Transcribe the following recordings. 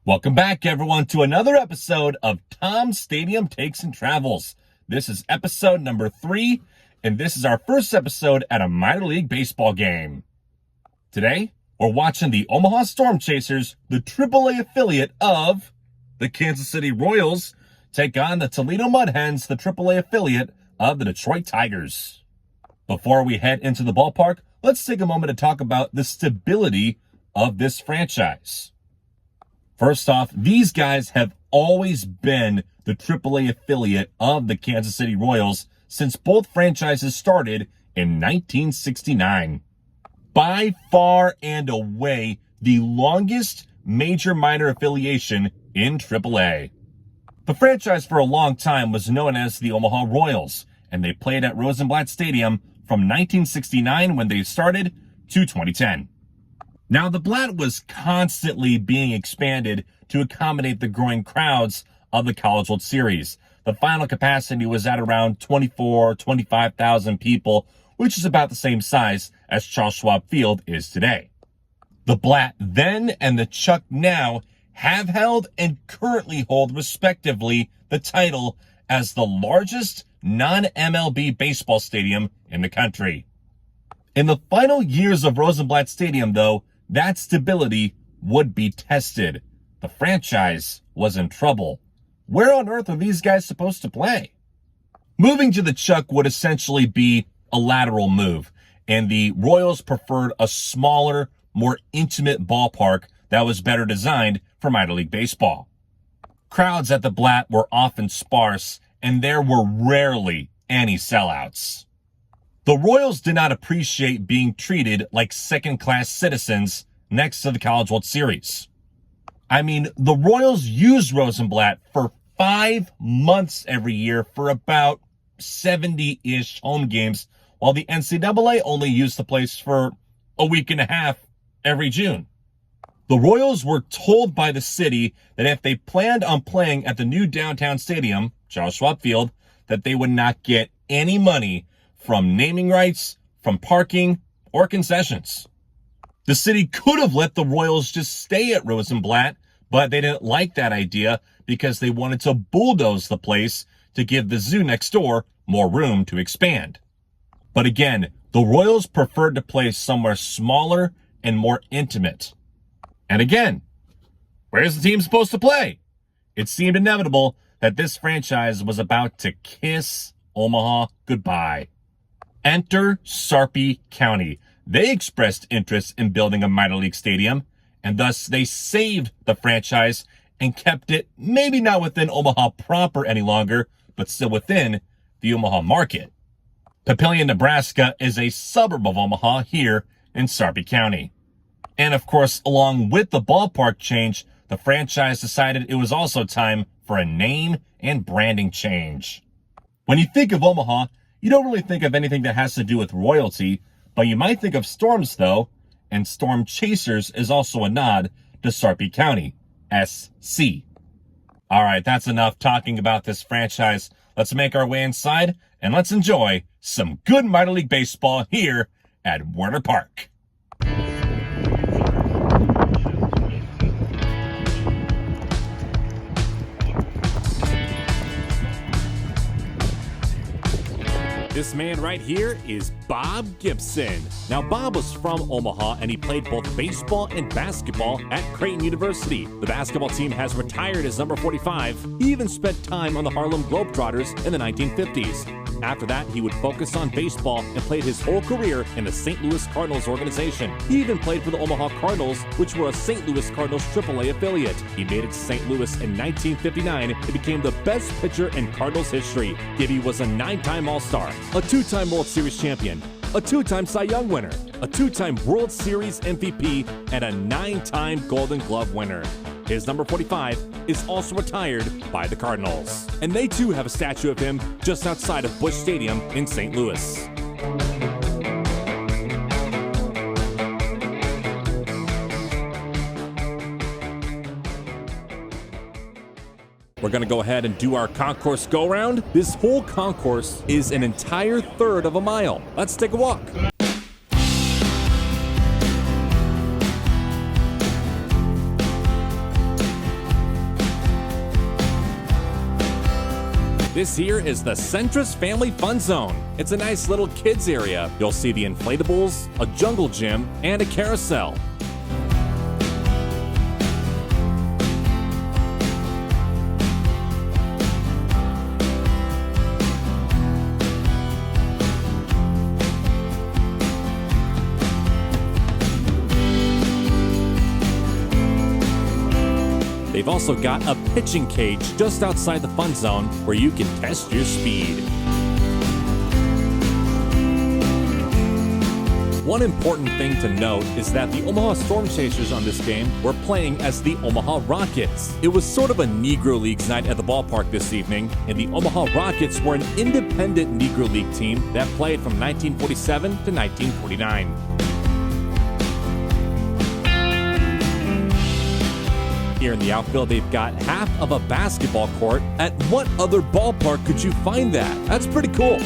Welcome back, everyone, to another episode of Tom's Stadium Takes and Travels. This is episode number 3, and this is our first episode at a minor league baseball game. Today, we're watching the Omaha Storm Chasers, the AAA affiliate of the Kansas City Royals, take on the Toledo Mud Hens, the AAA affiliate of the Detroit Tigers. Before we head into the ballpark, let's take a moment to talk about the stability of this franchise. First off, these guys have always been the AAA affiliate of the Kansas City Royals since both franchises started in 1969. By far and away, the longest major minor affiliation in AAA. The franchise for a long time was known as the Omaha Royals, and they played at Rosenblatt Stadium from 1969 when they started to 2010. Now, the Blatt was constantly being expanded to accommodate the growing crowds of the College World Series. The final capacity was at around 25,000 people, which is about the same size as Charles Schwab Field is today. The Blatt then and the Chuck now have held and currently hold, respectively, the title as the largest non-MLB baseball stadium in the country. In the final years of Rosenblatt Stadium, though, that stability would be tested. The franchise was in trouble. Where on earth are these guys supposed to play? Moving to the Chuck would essentially be a lateral move, and the Royals preferred a smaller, more intimate ballpark that was better designed for minor league baseball. Crowds at the Blatt were often sparse, and there were rarely any sellouts. The Royals did not appreciate being treated like second-class citizens next to the College World Series. I mean, the Royals used Rosenblatt for 5 months every year for about 70-ish home games, while the NCAA only used the place for a week and a half every June. The Royals were told by the city that if they planned on playing at the new downtown stadium, Charles Schwab Field, that they would not get any money from naming rights, from parking, or concessions. The city could have let the Royals just stay at Rosenblatt, but they didn't like that idea because they wanted to bulldoze the place to give the zoo next door more room to expand. But again, the Royals preferred to play somewhere smaller and more intimate. And again, where's the team supposed to play? It seemed inevitable that this franchise was about to kiss Omaha goodbye. Enter Sarpy County. They expressed interest in building a minor league stadium, and thus they saved the franchise and kept it maybe not within Omaha proper any longer, but still within the Omaha market. Papillion, Nebraska is a suburb of Omaha here in Sarpy County. And of course, along with the ballpark change, the franchise decided it was also time for a name and branding change. When you think of Omaha, you don't really think of anything that has to do with royalty, but you might think of storms though, and Storm Chasers is also a nod to Sarpy County, SC. All right, that's enough talking about this franchise. Let's make our way inside and let's enjoy some good minor league baseball here at Werner Park. This man right here is Bob Gibson. Now, Bob was from Omaha, and he played both baseball and basketball at Creighton University. The basketball team has retired as number 45. He even spent time on the Harlem Globetrotters in the 1950s. After that, he would focus on baseball and played his whole career in the St. Louis Cardinals organization. He even played for the Omaha Cardinals, which were a St. Louis Cardinals AAA affiliate. He made it to St. Louis in 1959 and became the best pitcher in Cardinals history. Gibby was a 9-time All-Star, a 2-time World Series champion, a 2-time Cy Young winner, a 2-time World Series MVP, and a 9-time Golden Glove winner. His number 45 is also retired by the Cardinals. And they too have a statue of him just outside of Busch Stadium in St. Louis. We're going to go ahead and do our concourse go-round. This whole concourse is an entire third of a mile. Let's take a walk. This here is the Centris Family Fun Zone. It's a nice little kids area. You'll see the inflatables, a jungle gym, and a carousel. They've also got a pitching cage just outside the fun zone where you can test your speed. One important thing to note is that the Omaha Storm Chasers on this game were playing as the Omaha Rockets. It was sort of a Negro Leagues night at the ballpark this evening, and the Omaha Rockets were an independent Negro League team that played from 1947 to 1949. Here in the outfield, they've got half of a basketball court. At what other ballpark could you find that? That's pretty cool.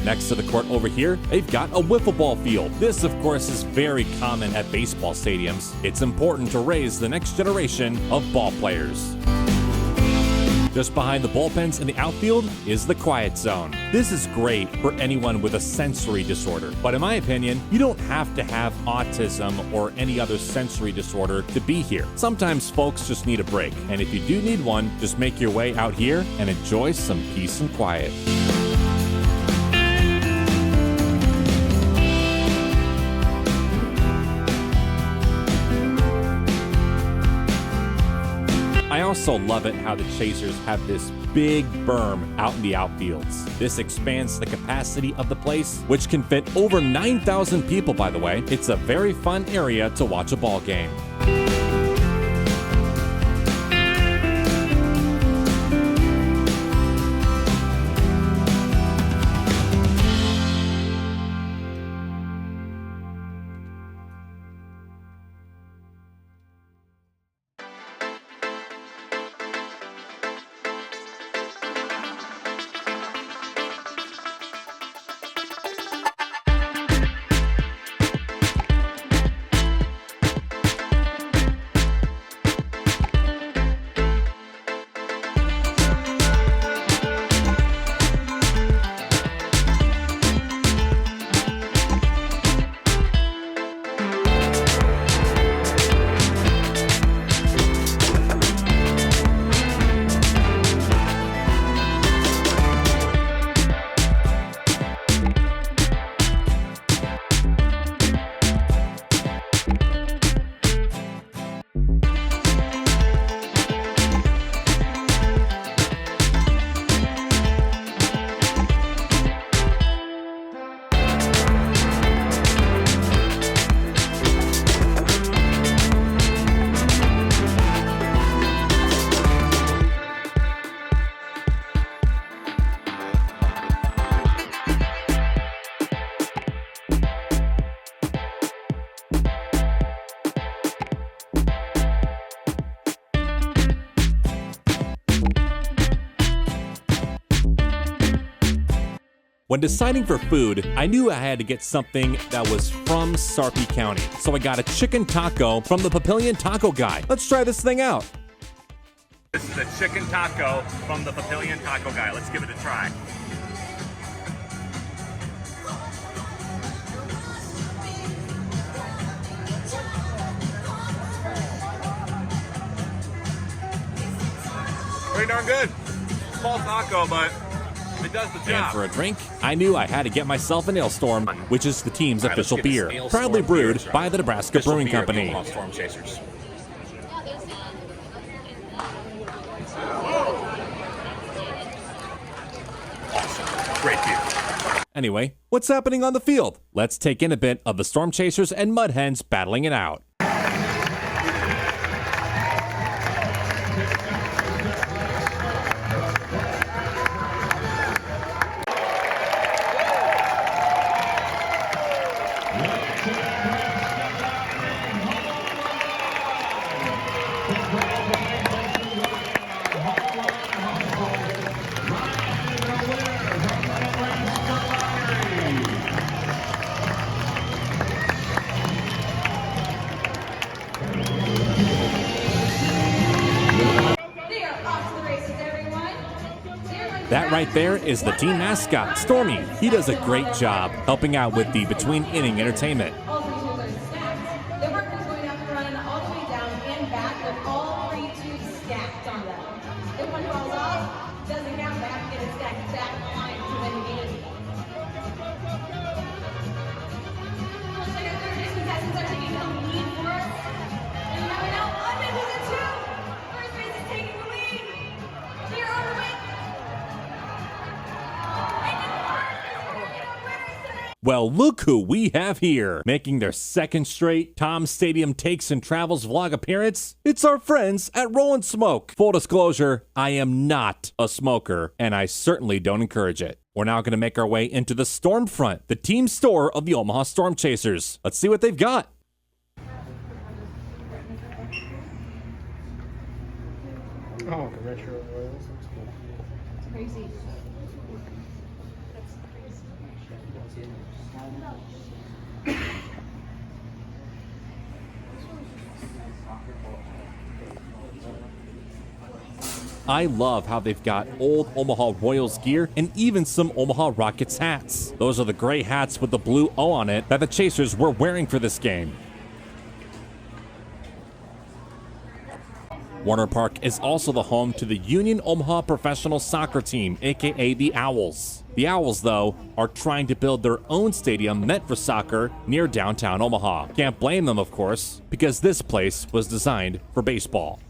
Next to the court over here, they've got a wiffle ball field. This, of course, is very common at baseball stadiums. It's important to raise the next generation of ball players. Just behind the bullpens in the outfield is the quiet zone. This is great for anyone with a sensory disorder, but in my opinion, you don't have to have autism or any other sensory disorder to be here. Sometimes folks just need a break, and if you do need one, just make your way out here and enjoy some peace and quiet. I also love it how the Chasers have this big berm out in the outfields. This expands the capacity of the place, which can fit over 9,000 people, by the way. It's a very fun area to watch a ball game. When deciding for food, I knew I had to get something that was from Sarpy County. So I got a chicken taco from the Papillion Taco Guy. Let's try this thing out. This is a chicken taco from the Papillion Taco Guy. Let's give it a try. Pretty darn good. Small taco, but it does the job. And for a drink, I knew I had to get myself an Ailstorm, which is the team's official beer, proudly brewed by the Nebraska Brewing Company. Storm Chasers. Awesome. Great beer. Anyway, what's happening on the field? Let's take in a bit of the Storm Chasers and Mud Hens battling it out. That right there is the team mascot, Stormy. He does a great job helping out with the between-inning entertainment. All three tubes are stacked. The worker's going to have to run all the way down and back with all three tubes stacked on them. If one falls off, doesn't count, they have to get it stacked back on the line to win the game. Looks like our third base contestants are taking the lead for us. And you never know, oh, maybe the two. First base is taking the lead. Here on the way. Well, look who we have here, making their second straight Tom Stadium Takes and Travels vlog appearance. It's our friends at Rollin' Smoke. Full disclosure, I am not a smoker, and I certainly don't encourage it. We're now going to make our way into the Stormfront, the team store of the Omaha Storm Chasers. Let's see what they've got. Oh, the retro oils. That's cool. It's crazy. I love how they've got old Omaha Royals gear and even some Omaha Rockets hats. Those are the gray hats with the blue O on it that the Chasers were wearing for this game. Warner Park is also the home to the Union Omaha professional soccer team, aka the Owls. The Owls, though, are trying to build their own stadium meant for soccer near downtown Omaha. Can't blame them, of course, because this place was designed for baseball.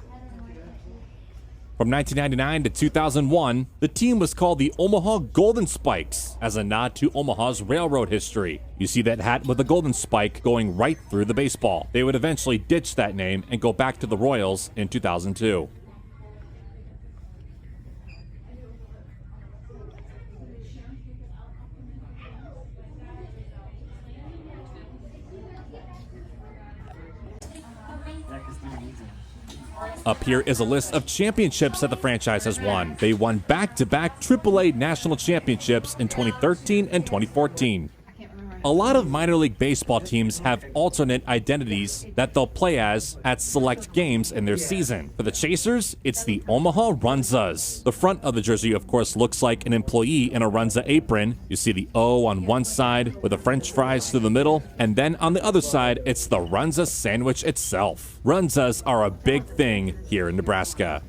From 1999 to 2001, the team was called the Omaha Golden Spikes as a nod to Omaha's railroad history. You see that hat with a golden spike going right through the baseball. They would eventually ditch that name and go back to the Royals in 2002. Up here is a list of championships that the franchise has won. They won back-to-back AAA national championships in 2013 and 2014. A lot of minor league baseball teams have alternate identities that they'll play as at select games in their season. For the Chasers, it's the Omaha Runzas. The front of the jersey, of course, looks like an employee in a Runza apron. You see the O on one side with the French fries through the middle, and then on the other side, it's the Runza sandwich itself. Runzas are a big thing here in Nebraska.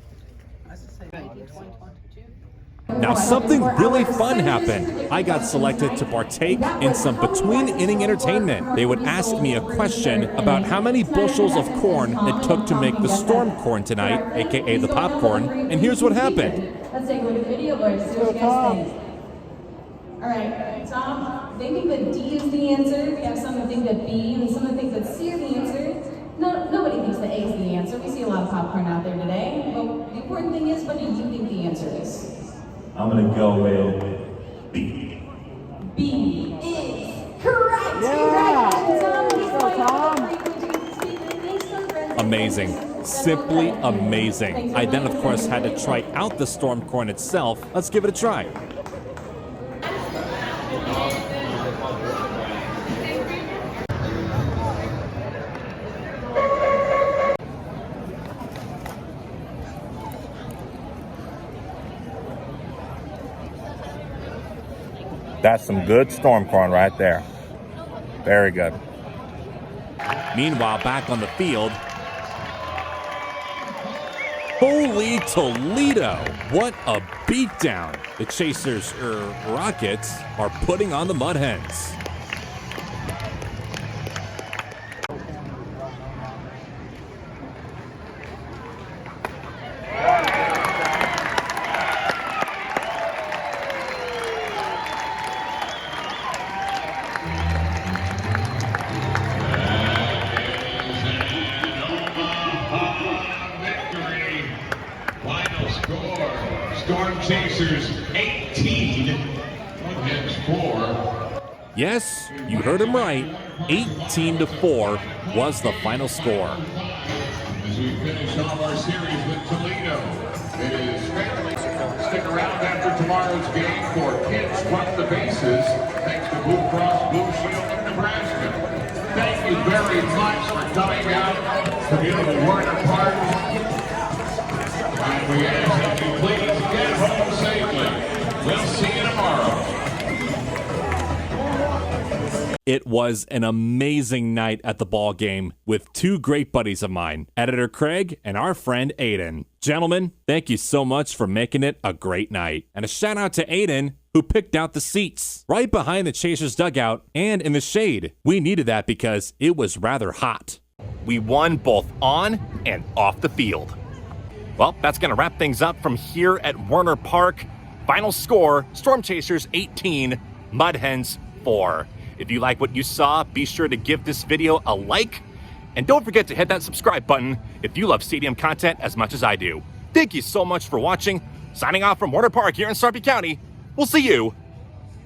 Now something really fun happened. I got selected to partake in some between-inning entertainment. They would ask me a question about how many bushels of corn it took to make the storm corn tonight, aka the popcorn, and here's what happened. Let's take a look at the video, boys. See what you guys think. All right, Tom, they think that D is the answer. We have some that think that B, and some that think that C is the answer. No, nobody thinks that A is the answer. We see a lot of popcorn out there today. But the important thing is, what do you think the answer is? I'm gonna go with B. B is correct. Yeah. Amazing. Simply amazing. I then, of course, had to try out the storm corn itself. Let's give it a try. That's some good storm corn right there. Very good. Meanwhile, back on the field, holy Toledo! What a beatdown! The Chasers, Rockets, are putting on the Mud Hens. Storm Chasers 18, Hens 4. Yes, you heard him right. 18-4 was the final score. As we finish off our series with Toledo, it is family. Stick around after tomorrow's game for Kids Run the Bases, thanks to Blue Cross Blue Shield of Nebraska. Thank you very much for coming out to be able to work a part. And we ask that you please get home safely. It was an amazing night at the ball game with two great buddies of mine, editor Craig and our friend Aiden. Gentlemen, thank you so much for making it a great night. And a shout out to Aiden, who picked out the seats right behind the Chasers dugout and in the shade. We needed that because it was rather hot. We won both on and off the field. Well, that's going to wrap things up from here at Werner Park. Final score, Storm Chasers 18, Mud Hens 4. If you like what you saw, be sure to give this video a like. And don't forget to hit that subscribe button if you love stadium content as much as I do. Thank you so much for watching. Signing off from Werner Park here in Sarpy County. We'll see you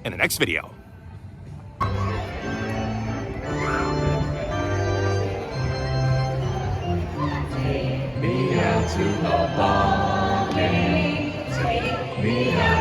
in the next video. Take me out to the ball game. Take me out.